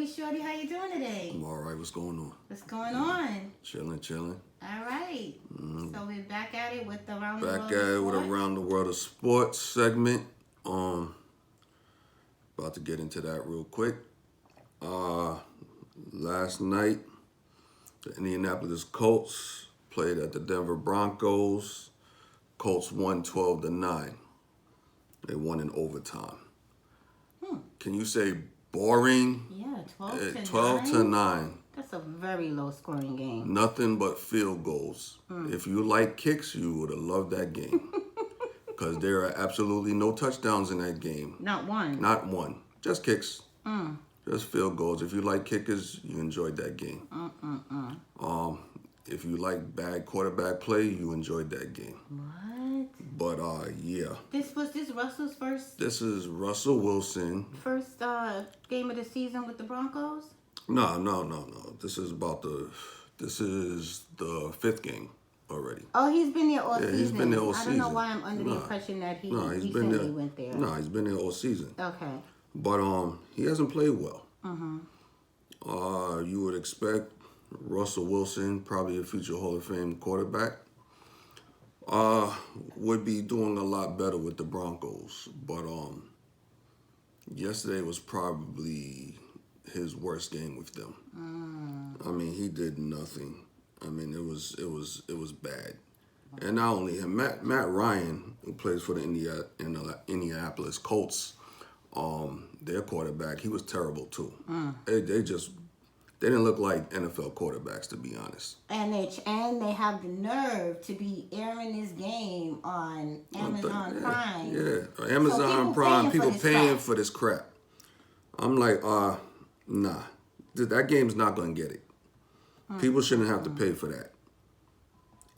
Shorty. How you doing today? I'm all right. What's going on? What's going on? Chilling. All right. So we're back at it with the Around the Back World at of it with Sports. Around the World of Sports segment. About to get into that real quick. Last night, the Indianapolis Colts played at the Denver Broncos. Colts won 12-9. They won in overtime. Can you say boring? Yeah, 12 to 12 9. to 9. That's a very low scoring game. Nothing but field goals. If you like kicks, you would have loved that game. Because there are absolutely no touchdowns in that game. Not one. Not one. Just kicks. Just field goals. If you like kickers, you enjoyed that game. If you like bad quarterback play, you enjoyed that game. What? But yeah. This Russell's first This is Russell Wilson. Game of the season with the Broncos? No. This is the fifth game already. Oh, he's been there all season. He's been there all season. I don't know why I'm under the impression that he been there. went there. No, he's been there all season. Okay. But he hasn't played well. You would expect Russell Wilson, probably a future Hall of Fame quarterback, would be doing a lot better with the Broncos. But yesterday was probably his worst game with them. I mean, he did nothing. I mean, it was bad. And not only him, Matt Ryan, who plays for the Indianapolis Colts, their quarterback, he was terrible too. They didn't look like NFL quarterbacks, to be honest. And they have the nerve to be airing this game on Amazon Prime. Yeah, Amazon Prime. People paying for this crap. I'm like, nah. That game's not going to get it. People shouldn't have to pay for that.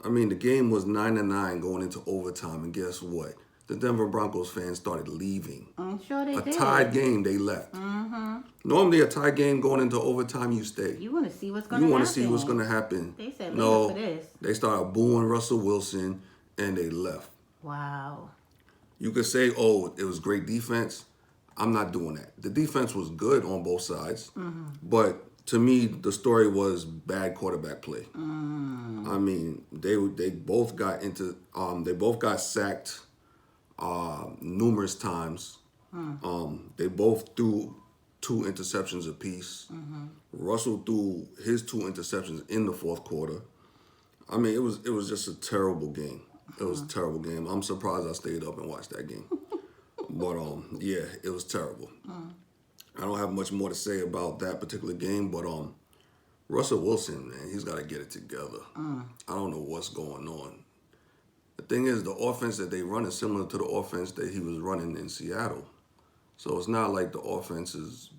I mean, the game was 9-9 going into overtime, and guess what? The Denver Broncos fans started leaving. I'm sure they did. A tied game, they left. Normally, a tied game going into overtime, you stay. You want to see what's going to happen. You want to see what's going to happen. They said, no, for this. They started booing Russell Wilson, and they left. Wow. You could say, oh, it was great defense. I'm not doing that. The defense was good on both sides, but to me, the story was bad quarterback play. I mean, they both got sacked numerous times. They both threw 2 interceptions apiece. Russell threw his 2 interceptions in the fourth quarter. I mean, it was just a terrible game. It was a terrible game. I'm surprised I stayed up and watched that game. But yeah, it was terrible. I don't have much more to say about that particular game, but Russell Wilson, man, he's got to get it together. I don't know what's going on. The thing is, the offense that they run is similar to the offense that he was running in Seattle. So it's not like the offense is,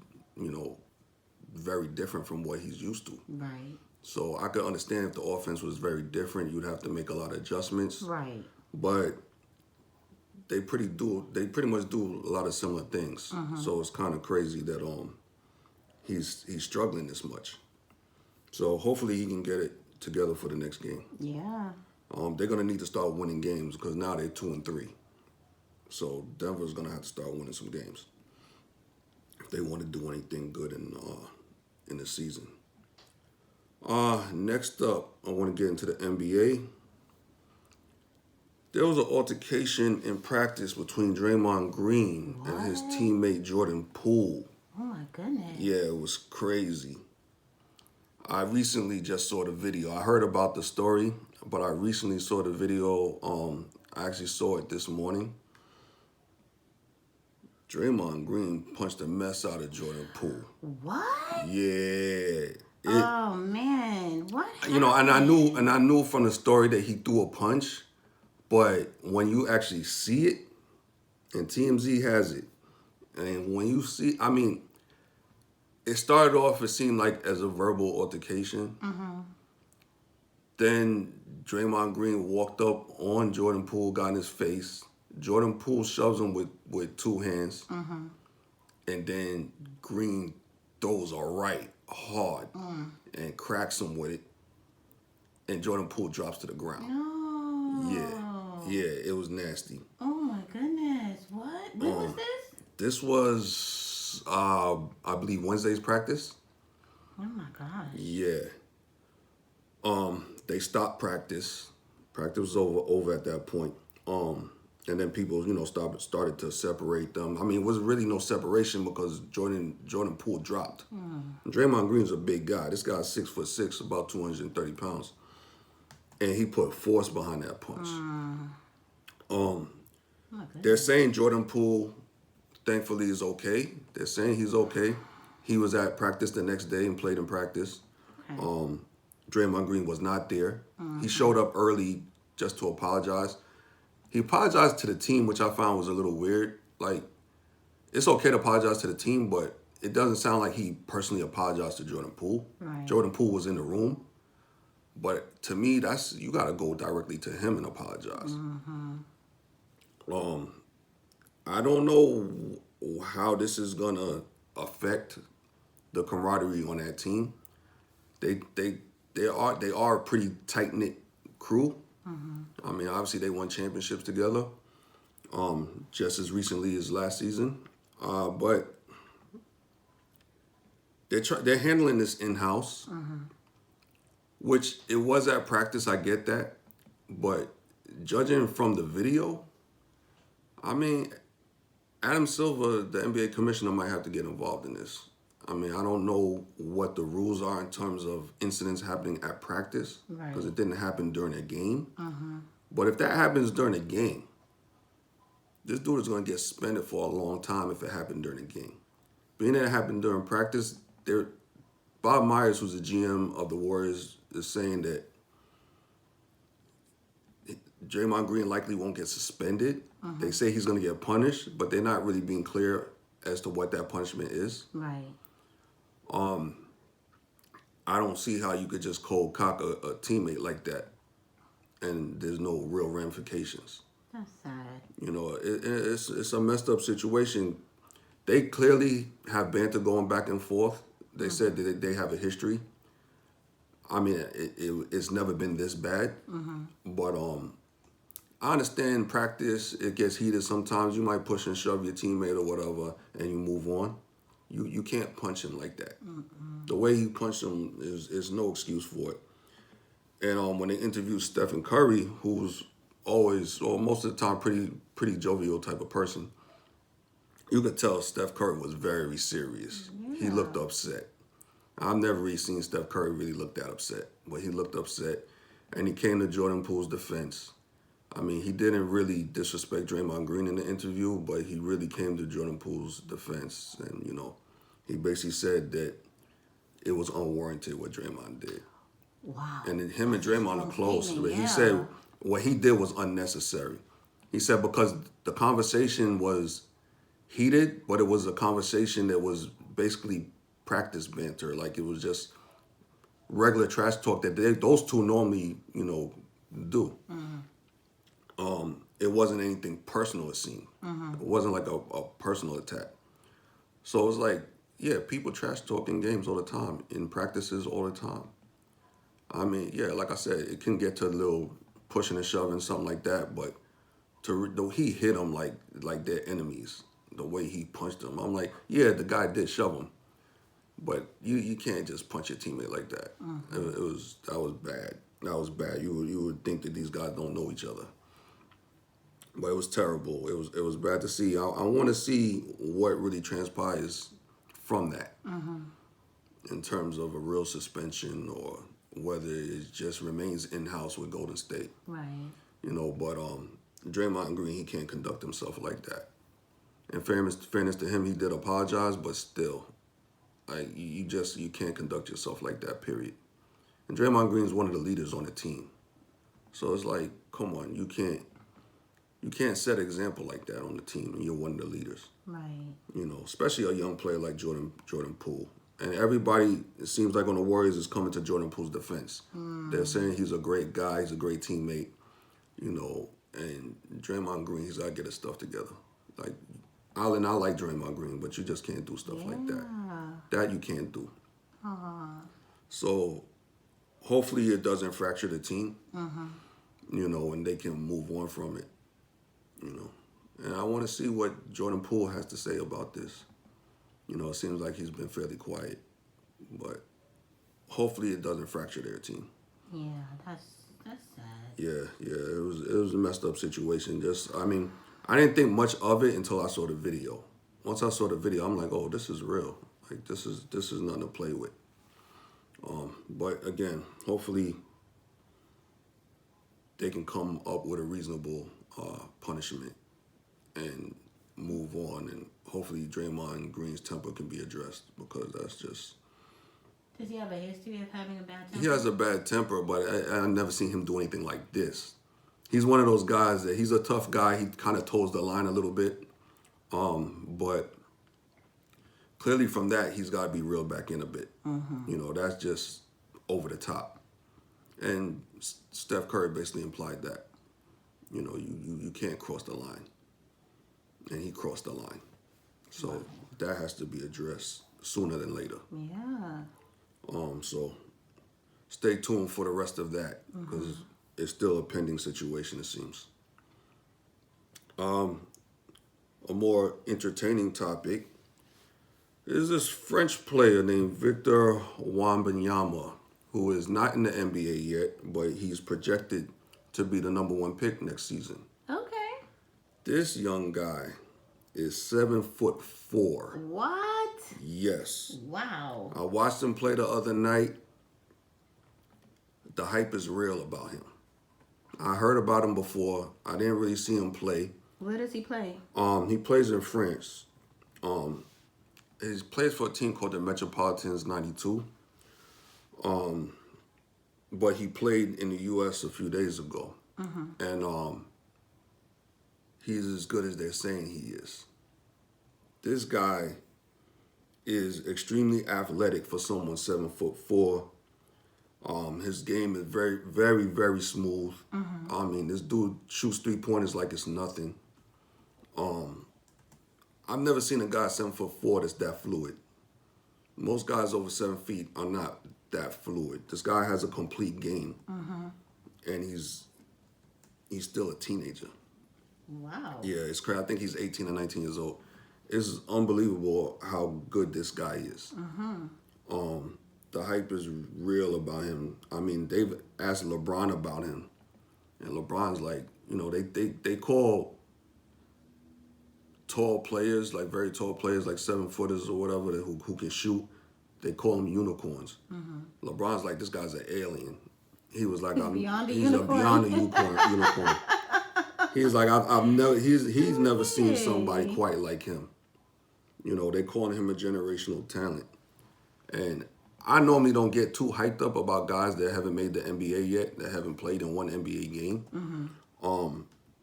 very different from what he's used to. Right. So I could understand if the offense was very different, you'd have to make a lot of adjustments. Right. But they pretty much do a lot of similar things. So it's kind of crazy that he's struggling this much. So hopefully he can get it together for the next game. Yeah. They're gonna need to start winning games because now they're 2-3. So Denver's gonna have to start winning some games if they want to do anything good in the season. Next up, I want to get into the NBA. There was an altercation in practice between Draymond Green and his teammate Jordan Poole. Oh my goodness. Yeah, it was crazy. I recently just saw the video. I heard about the story, but I recently saw the video. I actually saw it this morning. Draymond Green punched the mess out of Jordan Poole. What? Yeah. Oh man, what happened? And I knew from the story that he threw a punch. But when you actually see it, and TMZ has it, and when you see, I mean, it started off, it seemed like as a verbal altercation. Then Draymond Green walked up on Jordan Poole, got in his face. Jordan Poole shoves him with 2 hands. And then Green throws a right hard and cracks him with it. And Jordan Poole drops to the ground. No. Yeah, it was nasty. Oh my goodness. What? When was this? This was I believe Wednesday's practice. Oh my gosh. Yeah. They stopped practice. Practice was over at that point. And then people, started to separate them. I mean, it was really no separation because Jordan Poole dropped. And Draymond Green's a big guy. This guy's 6'6", about 230 pounds, and he put force behind that punch. They're saying Jordan Poole, thankfully, is okay. They're saying he's okay. He was at practice the next day and played in practice. Okay. Draymond Green was not there. He showed up early just to apologize. He apologized to the team, which I found was a little weird. Like, it's okay to apologize to the team, but it doesn't sound like he personally apologized to Jordan Poole. Right. Jordan Poole was in the room. But to me, you got to go directly to him and apologize. I don't know how this is going to affect the camaraderie on that team. They are a pretty tight-knit crew. I mean, obviously they won championships together, just as recently as last season. But they're handling this in-house, which it was at practice. I get that, but judging from the video, I mean, Adam Silver, the NBA commissioner, might have to get involved in this. I mean, I don't know what the rules are in terms of incidents happening at practice because it didn't happen during a game. But if that happens during a game, this dude is going to get suspended for a long time if it happened during a game. Being that it happened during practice, Bob Myers, who's the GM of the Warriors, is saying that Draymond Green likely won't get suspended. They say he's going to get punished, but they're not really being clear as to what that punishment is. Right. I don't see how you could just cold cock a teammate like that and there's no real ramifications. That's sad. It's a messed up situation. They clearly have banter going back and forth. They said that they have a history. I mean, it's never been this bad. But I understand practice, it gets heated sometimes. You might push and shove your teammate or whatever and you move on. You can't punch him like that. The way he punched him is no excuse for it. And when they interviewed Stephen Curry, who's always, or most of the time, pretty jovial type of person, you could tell Steph Curry was very serious. Yeah. He looked upset. I've never really seen Steph Curry really look that upset, but he looked upset, and he came to Jordan Poole's defense. I mean, he didn't really disrespect Draymond Green in the interview, but he really came to Jordan Poole's defense, and he basically said that it was unwarranted what Draymond did. Wow. And then him and Draymond are close. But Yeah. he said what he did was unnecessary. He said because the conversation was heated, but it was a conversation that was basically practice banter. Like it was just regular trash talk that those two normally, do. It wasn't anything personal, it seemed. It wasn't like a personal attack. So it was like, yeah, people trash talk in games all the time, in practices all the time. I mean, yeah, like I said, it can get to a little pushing and shoving, something like that, but he hit them like they're enemies, the way he punched them. I'm like, yeah, the guy did shove him, but you can't just punch your teammate like that. That was bad. That was bad. You would think that these guys don't know each other. But it was terrible. It was bad to see. I want to see what really transpires from that in terms of a real suspension or whether it just remains in-house with Golden State. Right. But Draymond Green, he can't conduct himself like that. In fairness to him, he did apologize, but still, you can't conduct yourself like that, period. And Draymond Green's one of the leaders on the team. So it's like, come on, you can't set an example like that on the team, and you're one of the leaders. Right. Especially a young player like Jordan Poole. And everybody, it seems like on the Warriors, is coming to Jordan Poole's defense. They're saying he's a great guy, he's a great teammate, and Draymond Green, he's got to get his stuff together. Like, I like Draymond Green, but you just can't do stuff like that. That you can't do. So hopefully it doesn't fracture the team, and they can move on from it, And I want to see what Jordan Poole has to say about this. You know, it seems like he's been fairly quiet, but hopefully it doesn't fracture their team. Yeah, that's sad. Yeah, it was a messed up situation. I mean, I didn't think much of it until I saw the video. Once I saw the video, I'm like, oh, this is real. Like this is nothing to play with. But again, hopefully they can come up with a reasonable punishment and move on, and hopefully Draymond Green's temper can be addressed, because that's just. Does he have a history of having a bad temper? He has a bad temper, but I've never seen him do anything like this. He's one of those guys that he's a tough guy. He kind of toes the line a little bit, but clearly from that he's got to be reeled back in a bit. You know, that's just over the top. And Steph Curry basically implied that, you know, you can't cross the line. And he crossed the line. So that has to be addressed sooner than later. Yeah. So stay tuned for the rest of that, because it's still a pending situation, it seems. A more entertaining topic is this French player named Victor Wabanyama, who is not in the NBA yet, but he's projected to be the #1 pick next season. Okay. This young guy is 7'4". What? Yes. Wow. I watched him play the other night. The hype is real about him. I heard about him before. I didn't really see him play. Where does he play? He plays in France. He plays for a team called the Metropolitans 92. But he played in the U.S. a few days ago. And he's as good as they're saying he is. This guy is extremely athletic for someone 7'4". His game is very, very, very smooth. I mean, this dude shoots 3-pointers like it's nothing. I've never seen a guy 7'4" that's that fluid. Most guys over 7 feet are not that fluid. This guy has a complete game, and he's still a teenager. Wow. Yeah, it's crazy. I think he's 18 or 19 years old. It's unbelievable how good this guy is. The hype is real about him. I mean, they've asked LeBron about him, and LeBron's like, you know, they call tall players, like very tall players, like 7-footers or whatever, who can shoot. They call them unicorns. LeBron's like, this guy's an alien. He was like, he's beyond a unicorn. He's like, he's never seen somebody quite like him. You know, they calling him a generational talent. And I normally don't get too hyped up about guys that haven't made the NBA yet, that haven't played in one NBA game.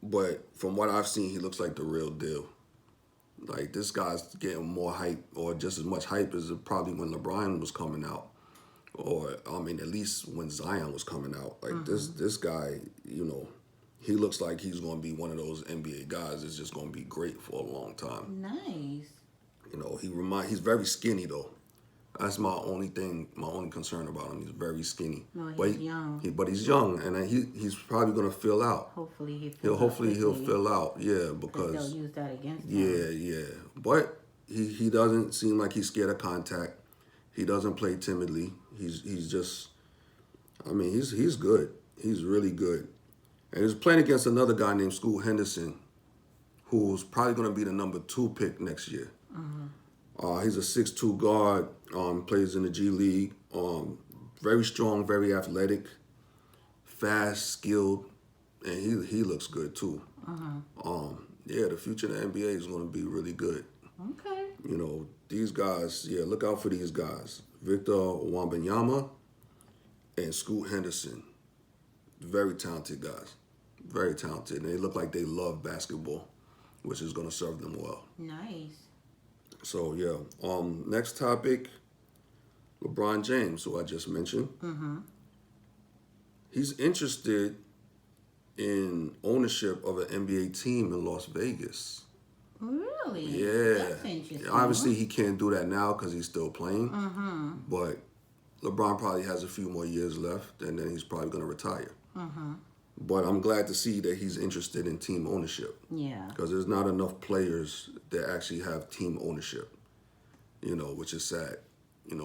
But from what I've seen, he looks like the real deal. Like, this guy's getting more hype, or just as much hype as probably when LeBron was coming out. Or, I mean, at least when Zion was coming out. Like, this guy, you know, he looks like he's going to be one of those NBA guys that's just going to be great for a long time. Nice. You know, he's very skinny, though. That's my only concern about him. He's very skinny. No, he's young. But he's young, and he's probably going to fill out. Hopefully he'll fill out, yeah, because they'll use that against him. Yeah. But he doesn't seem like he's scared of contact. He doesn't play timidly. He's just, I mean, he's good. He's really good. And he's playing against another guy named Scoot Henderson, who's probably going to be the #2 pick next year. He's a 6'2" guard, plays in the G League, very strong, very athletic, fast, skilled, and he looks good too. Yeah, the future of the NBA is going to be really good. Okay. You know, these guys, yeah, look out for these guys. Victor Wabanyama and Scoot Henderson. Very talented guys. Very talented. And they look like they love basketball, which is going to serve them well. Nice. So, yeah. Next topic, LeBron James, who I just mentioned. He's interested in ownership of an NBA team in Las Vegas. Really? Yeah. That's interesting. Obviously, he can't do that now because he's still playing. But LeBron probably has a few more years left, and then he's probably going to retire. But I'm glad to see that he's interested in team ownership. Yeah. Because there's not enough players that actually have team ownership. which is sad.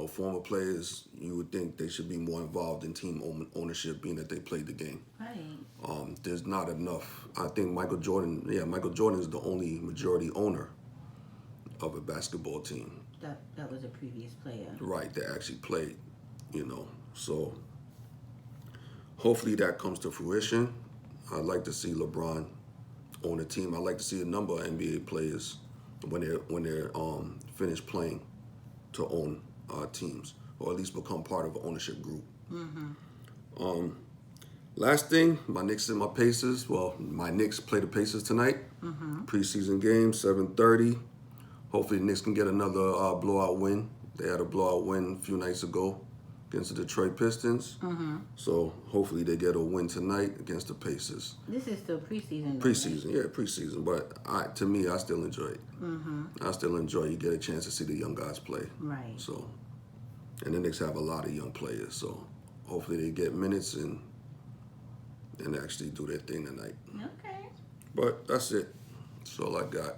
Former players, you would think they should be more involved in team ownership, being that they played the game. Right. There's not enough. I think Michael Jordan is the only majority owner of a basketball team. That was a previous player. Right, that actually played, So hopefully that comes to fruition. I'd like to see LeBron own a team. I'd like to see a number of NBA players when they're finished playing to own teams, or at least become part of an ownership group. Last thing, my Knicks and my Pacers. Well, my Knicks play the Pacers tonight. Preseason game, 7:30. Hopefully the Knicks can get another blowout win. They had a blowout win a few nights ago against the Detroit Pistons. So hopefully they get a win tonight against the Pacers. This is still preseason. Preseason, yeah, preseason. But to me, I still enjoy it. I still enjoy it. You get a chance to see the young guys play. Right. So, and the Knicks have a lot of young players. So hopefully they get minutes and actually do their thing tonight. Okay. But that's it. That's all I got.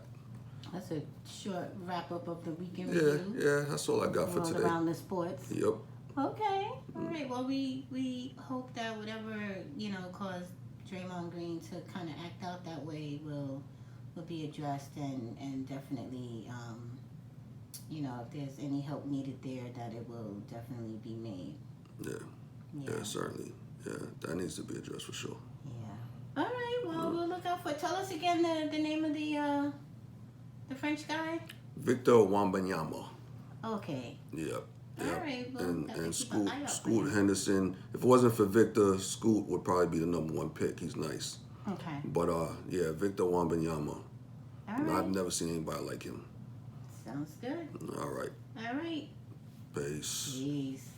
That's a short wrap up of the weekend Yeah, review. yeah, that's all I got for All today. around the sports. Yep. Okay. All right. Well, we hope that whatever caused Draymond Green to kind of act out that way will be addressed and definitely if there's any help needed there, that it will definitely be made. Yeah, certainly. Yeah, that needs to be addressed for sure. Yeah. All right. Well, we'll look out for. Tell us again the name of the French guy. Victor Wabanyama. Okay. Yep. All right. Well, and keep an eye out for Scoot him. Henderson. If it wasn't for Victor, Scoot would probably be the number one pick. He's nice. Okay. But Victor Wabanyama. All right. I've never seen anybody like him. Sounds good. All right. All right. Peace. Peace.